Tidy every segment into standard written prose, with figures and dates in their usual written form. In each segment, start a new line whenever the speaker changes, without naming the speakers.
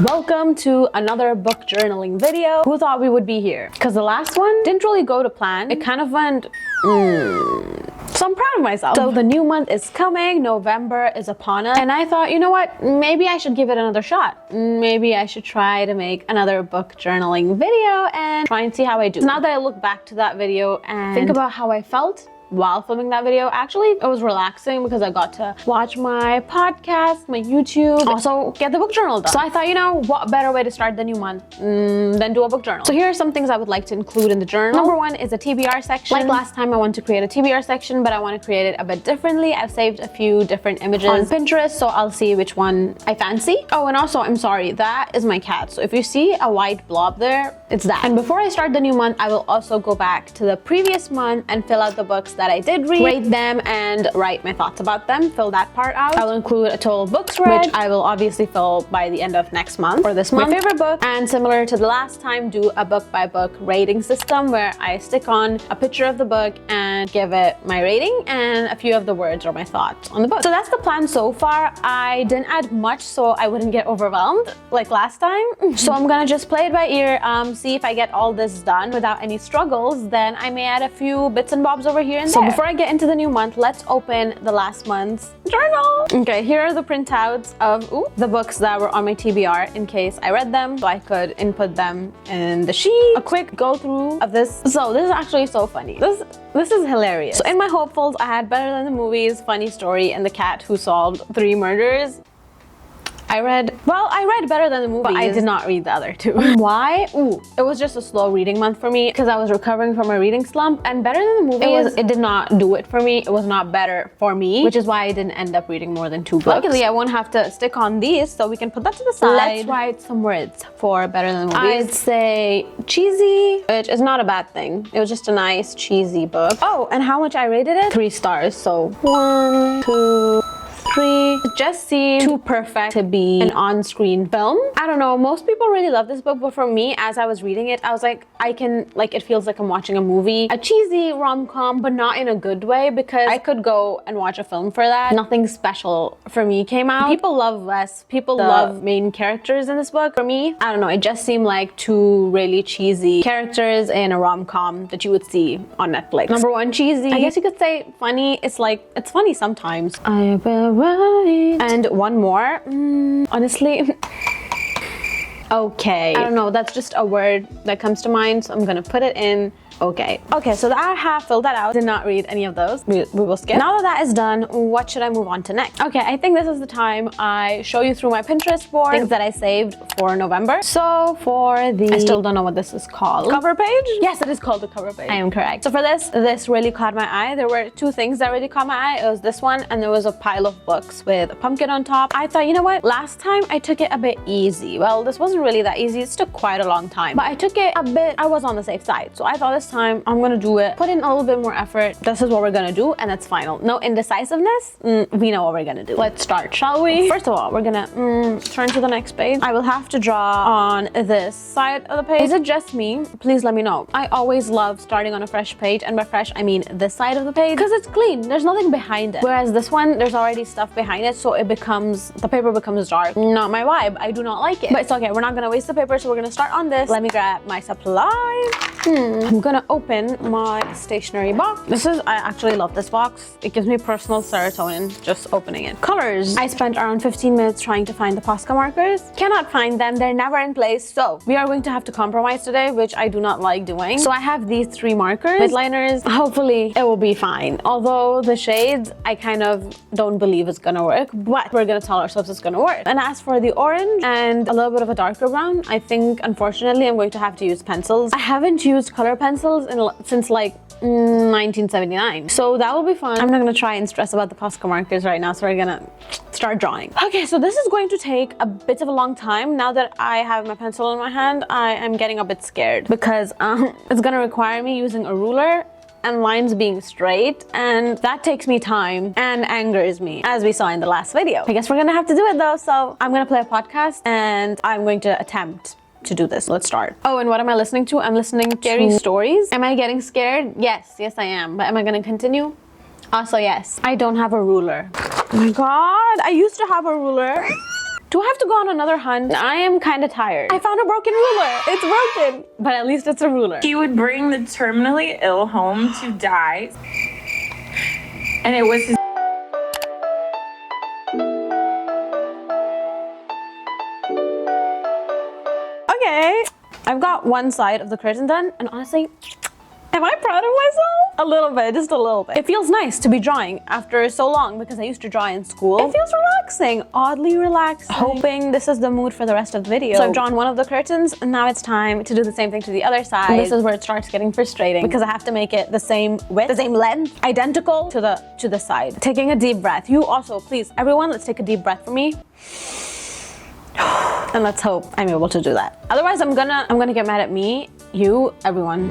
Welcome to another book journaling video. Who thought we would be here? Because the last one didn't really go to plan. It kind of went so I'm proud of myself. So the new month is coming, November is upon us, and I thought, you know what, maybe I should give it another shot. Maybe I should try to make another book journaling video and try and see how I do. So now that I look back to that video and think about how I felt while filming that video, actually it was relaxing because I got to watch my podcast, my YouTube, also get the book journal done. So I thought, you know, what better way to start the new month than do a book journal. So here are some things I would like to include in the journal. Number one is a TBR section. Like last time, I want to create a TBR section, but I want to create it a bit differently. I've saved a few different images on Pinterest, so I'll see which one I fancy. Oh, and also, I'm sorry, that is my cat. So if you see a white blob there, it's that. And before I start the new month, I will also go back to the previous month and fill out the books that I did read, rate them, and write my thoughts about them. Fill that part out. I will include a total of books read, which I will obviously fill by the end of next month or this month. My favorite book, and similar to the last time, do a book by book rating system where I stick on a picture of the book and give it my rating and a few of the words or my thoughts on the book. So that's the plan so far. I didn't add much so I wouldn't get overwhelmed like last time. So I'm gonna just play it by ear, see if I get all this done without any struggles. Then I may add a few bits and bobs over here and there. So before I get into the new month, let's open the last month's journal. Okay, here are the printouts of the books that were on my TBR in case I read them, so I could input them in the sheet. A quick go through of this. So this is actually so funny. This is hilarious. So in my hopefuls, I had Better Than the Movies, Funny Story, and The Cat Who Solved 3 Murders. I read Better Than the Movies, but I did not read the other two. Why? It was just a slow reading month for me because I was recovering from a reading slump, and Better Than the Movies, it did not do it for me. It was not better for me, which is why I didn't end up reading more than 2 books. Luckily, I won't have to stick on these, so we can put that to the side. Let's write some words for Better Than the Movies. I'd say cheesy, which is not a bad thing. It was just a nice, cheesy book. Oh, and how much I rated it? 3 stars, so 1, 2, 3. It just seemed too perfect to be an on-screen film. I don't know, most people really love this book, but for me, as I was reading it, I was like, it feels like I'm watching a movie. A cheesy rom-com, but not in a good way, because I could go and watch a film for that. Nothing special for me came out. People love Wes. People love main characters in this book. For me, I don't know, it just seemed like 2 really cheesy characters in a rom-com that you would see on Netflix. Number 1, cheesy. I guess you could say funny. It's funny sometimes. I will write. And one more. Honestly, okay. I don't know, that's just a word that comes to mind, so I'm gonna put it in. Okay, so I have filled that out. Did not read any of those. We will skip. Now that that is done, what should I move on to next? Okay, I think this is the time I show you through my Pinterest board things that I saved for November. So for the, I still don't know what this is called. Cover page? Yes, it is called the cover page. I am correct. So for this really caught my eye. There were 2 things that really caught my eye. It was this one, and there was a pile of books with a pumpkin on top. I thought, you know what? Last time I took it a bit easy. Well, this wasn't really that easy. It took quite a long time, but I took it a bit, I was on the safe side. So I thought this time I'm gonna do it, put in a little bit more effort. This is what we're gonna do, and that's final. No indecisiveness. We know what we're gonna do. Let's start, shall we? First of all, we're gonna turn to the next page. I will have to draw on this side of the page. Is it just me? Please let me know. I always love starting on a fresh page, and by fresh I mean this side of the page, because it's clean. There's nothing behind it. Whereas this one, there's already stuff behind it, so the paper becomes dark. Not my vibe. I do not like it. But it's okay. We're not gonna waste the paper, so we're gonna start on this. Let me grab my supplies. I'm gonna open my stationery box. I actually love this box. It gives me personal serotonin just opening it. Colors. I spent around 15 minutes trying to find the Posca markers. Cannot find them. They're never in place. So we are going to have to compromise today, which I do not like doing. So I have these 3 markers, midliners. Hopefully it will be fine. Although the shades, I kind of don't believe it's gonna work, but we're gonna tell ourselves it's gonna work. And as for the orange and a little bit of a darker brown, I think unfortunately I'm going to have to use pencils. I haven't used color pencils since like 1979, so that will be fun. I'm not gonna try and stress about the Posca markers right now, so we're gonna start drawing. Okay, so this is going to take a bit of a long time. Now that I have my pencil in my hand, I am getting a bit scared because it's gonna require me using a ruler and lines being straight, and that takes me time and angers me, as we saw in the last video. I guess we're gonna have to do it though, so I'm gonna play a podcast and I'm going to attempt to do this. Let's start. Oh, and what am I listening to? I'm listening to scary stories. Am I getting scared? Yes, I am. But am I gonna continue? Also, yes. I don't have a ruler. Oh my god, I used to have a ruler. Do I have to go on another hunt? I am kind of tired. I found a broken ruler. It's broken, but at least it's a ruler.
He would bring the terminally ill home to die. And it was his...
Okay, I've got one side of the curtain done, and honestly, am I proud of myself? A little bit, just a little bit. It feels nice to be drawing after so long because I used to draw in school. It feels relaxing, oddly relaxing. Hoping this is the mood for the rest of the video. So I've drawn one of the curtains, and now it's time to do the same thing to the other side. This is where it starts getting frustrating because I have to make it the same width, the same length, identical to the side. Taking a deep breath. You also, please, everyone, let's take a deep breath for me. And let's hope I'm able to do that. Otherwise, I'm gonna get mad at me, you, everyone.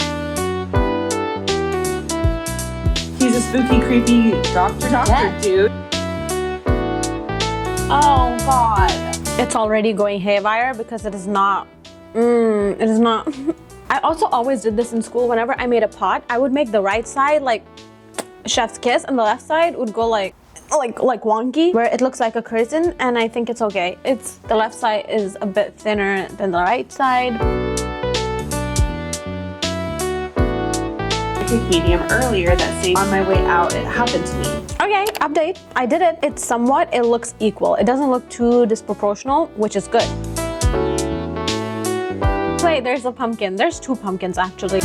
He's a spooky, creepy doctor dude.
Oh God. It's already going haywire because it is not, it is not. I also always did this in school. Whenever I made a pot, I would make the right side like chef's kiss and the left side would go like wonky, where it looks like a curtain, and I think it's okay. The left side is a bit thinner than the right side.
Medium earlier that say on my way out it happened to me.
Okay, update. I did it. It looks equal. It doesn't look too disproportional, which is good. Wait, there's a pumpkin. There's two pumpkins actually.
It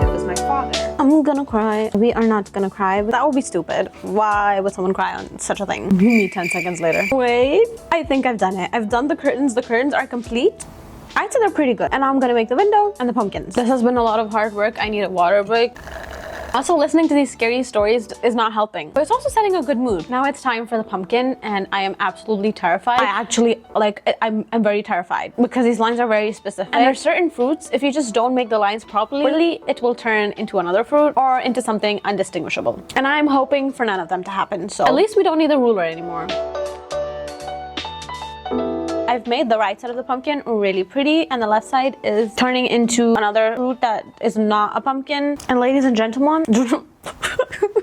was my father.
I'm gonna cry. We are not gonna cry, but that would be stupid. Why would someone cry on such a thing? Me 10 seconds later. Wait, I think I've done it. I've done the curtains. The curtains are complete. I'd say they're pretty good. And now I'm gonna make the window and the pumpkins. This has been a lot of hard work. I need a water break. Also, listening to these scary stories is not helping, but it's also setting a good mood. Now it's time for the pumpkin, and I am absolutely terrified. I'm very terrified because these lines are very specific. And there are certain fruits, if you just don't make the lines properly, it will turn into another fruit or into something undistinguishable. And I'm hoping for none of them to happen. So at least we don't need a ruler anymore. I've made the right side of the pumpkin really pretty, and the left side is turning into another fruit that is not a pumpkin. And ladies and gentlemen,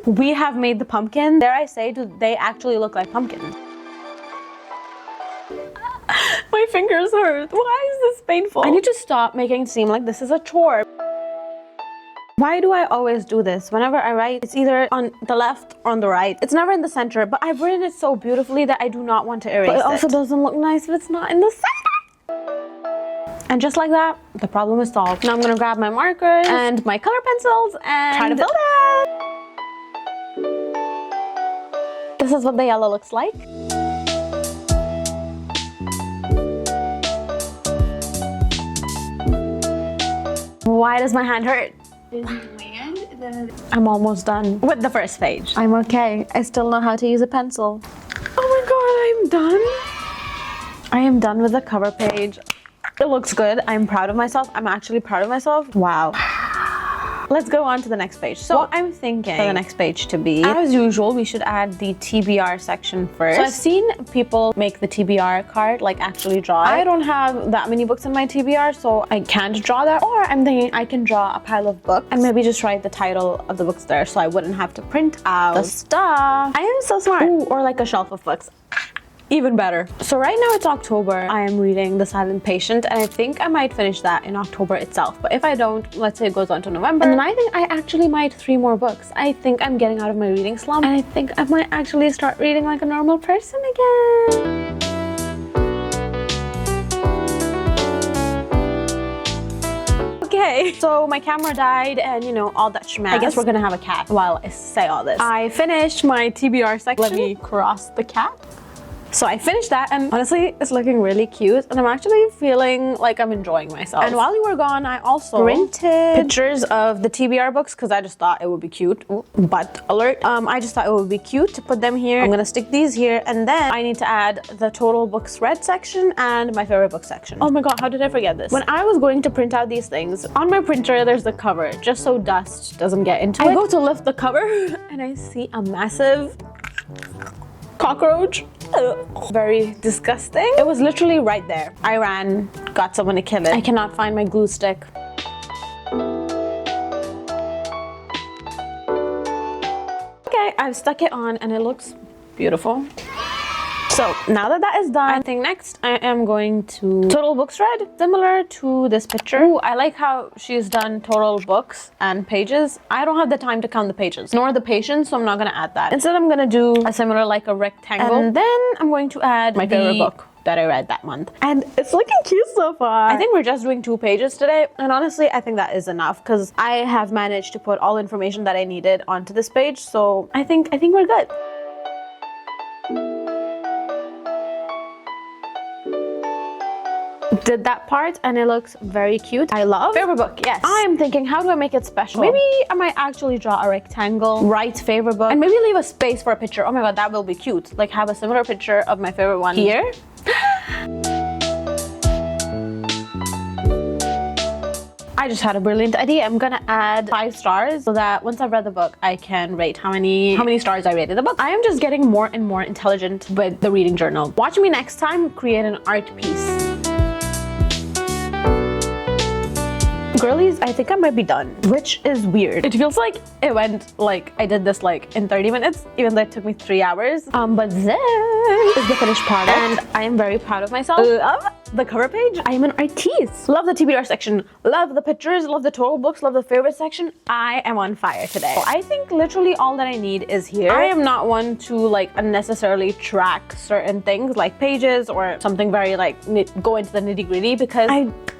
we have made the pumpkin. Dare I say, do they actually look like pumpkins? My fingers hurt. Why is this painful? I need to stop making it seem like this is a chore. Why do I always do this? Whenever I write, it's either on the left or on the right. It's never in the center, but I've written it so beautifully that I do not want to erase it. But it also doesn't look nice if it's not in the center. And just like that, the problem is solved. Now I'm gonna grab my markers and my color pencils and try to fill it. This is what the yellow looks like. Why does my hand hurt? I'm almost done with the first page. I'm okay. I still know how to use a pencil. Oh my God, I'm done. I am done with the cover page. It looks good. I'm proud of myself. I'm actually proud of myself. Wow. Let's go on to the next page. So I'm thinking for the next page to be, as usual, we should add the TBR section first. So I've seen people make the TBR card, like actually draw it. I don't have that many books in my TBR, so I can't draw that. Or I'm thinking I can draw a pile of books and maybe just write the title of the books there so I wouldn't have to print out the stuff. I am so smart. Ooh, or like a shelf of books. Even better. So right now it's October. I am reading The Silent Patient, and I think I might finish that in October itself. But if I don't, let's say it goes on to November, and then I think I actually might 3 more books. I think I'm getting out of my reading slump, and I think I might actually start reading like a normal person again. Okay, so my camera died and you know, all that schmaz. I guess we're gonna have a cat while I say all this. I finished my TBR section. Let me cross the cat. So I finished that, and honestly, it's looking really cute, and I'm actually feeling like I'm enjoying myself. And while you were gone, I also printed pictures of the TBR books because I just thought it would be cute. Ooh, butt alert. I just thought it would be cute to put them here. I'm gonna stick these here, and then I need to add the total books read section and my favorite book section. Oh my God, how did I forget this? When I was going to print out these things, on my printer, there's the cover, just so dust doesn't get into it. I go to lift the cover, and I see a massive cockroach. Very disgusting. It was literally right there. I ran, got someone to kill it. I cannot find my glue stick. Okay, I've stuck it on and it looks beautiful. So now that that is done, I think next I am going to total books read, similar to this picture. Ooh, I like how she's done total books and pages. I don't have the time to count the pages, nor the patience, so I'm not gonna add that. Instead, I'm gonna do a similar, like a rectangle, and then I'm going to add my favorite book that I read that month. And it's looking cute so far. I think we're just doing 2 pages today, and honestly, I think that is enough because I have managed to put all information that I needed onto this page, so I think we're good. Did that part and it looks very cute. I love favorite book. Yes, I'm thinking, how do I make it special? Maybe I might actually draw a rectangle, write favorite book, and maybe leave a space for a picture. Oh my god, that will be cute. Like have a similar picture of my favorite one here. I just had a brilliant idea. I'm gonna add 5 stars so that once I've read the book, I can rate how many stars I rated the book. I am just getting more and more intelligent with the reading journal. Watch me next time create an art piece. Girlies, I think I might be done, which is weird. It feels like it went like I did this like in 30 minutes, even though it took me 3 hours. But this is the finished product, and I am very proud of myself. Love the cover page. I am an artiste. Love the TBR section. Love the pictures. Love the total books. Love the favorite section. I am on fire today. I think literally all that I need is here. I am not one to like unnecessarily track certain things like pages or something very like go into the nitty-gritty because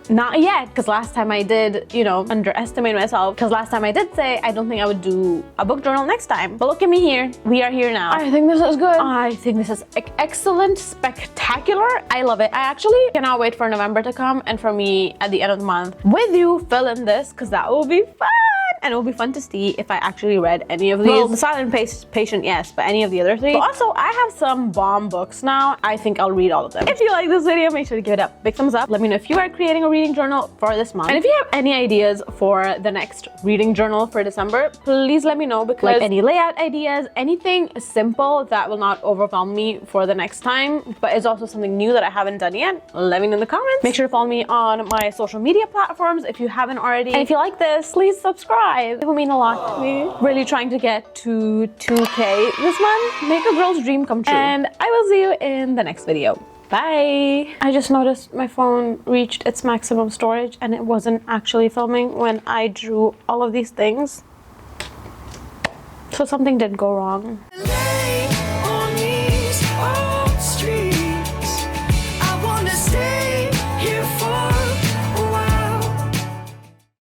not yet, because last time I did, you know, underestimate myself. Because last time I did say I don't think I would do a book journal next time. But look at me here. We are here now. I think this is good. I think this is excellent, spectacular. I love it. I actually cannot wait for November to come and for me at the end of the month with you fill in this, because that will be fun. And it will be fun to see if I actually read any of these. Well, The Silent Patient, yes, but any of the other 3. But also, I have some bomb books now. I think I'll read all of them. If you like this video, make sure to give it a big thumbs up. Let me know if you are creating a reading journal for this month. And if you have any ideas for the next reading journal for December, please let me know, because like any layout ideas, anything simple that will not overwhelm me for the next time, but is also something new that I haven't done yet, let me know in the comments. Make sure to follow me on my social media platforms if you haven't already. And if you like this, please subscribe. It will mean a lot to me. Really trying to get to 2K this month. Make a girl's dream come true. And I will see you in the next video. Bye. I just noticed my phone reached its maximum storage and it wasn't actually filming when I drew all of these things. So something did go wrong.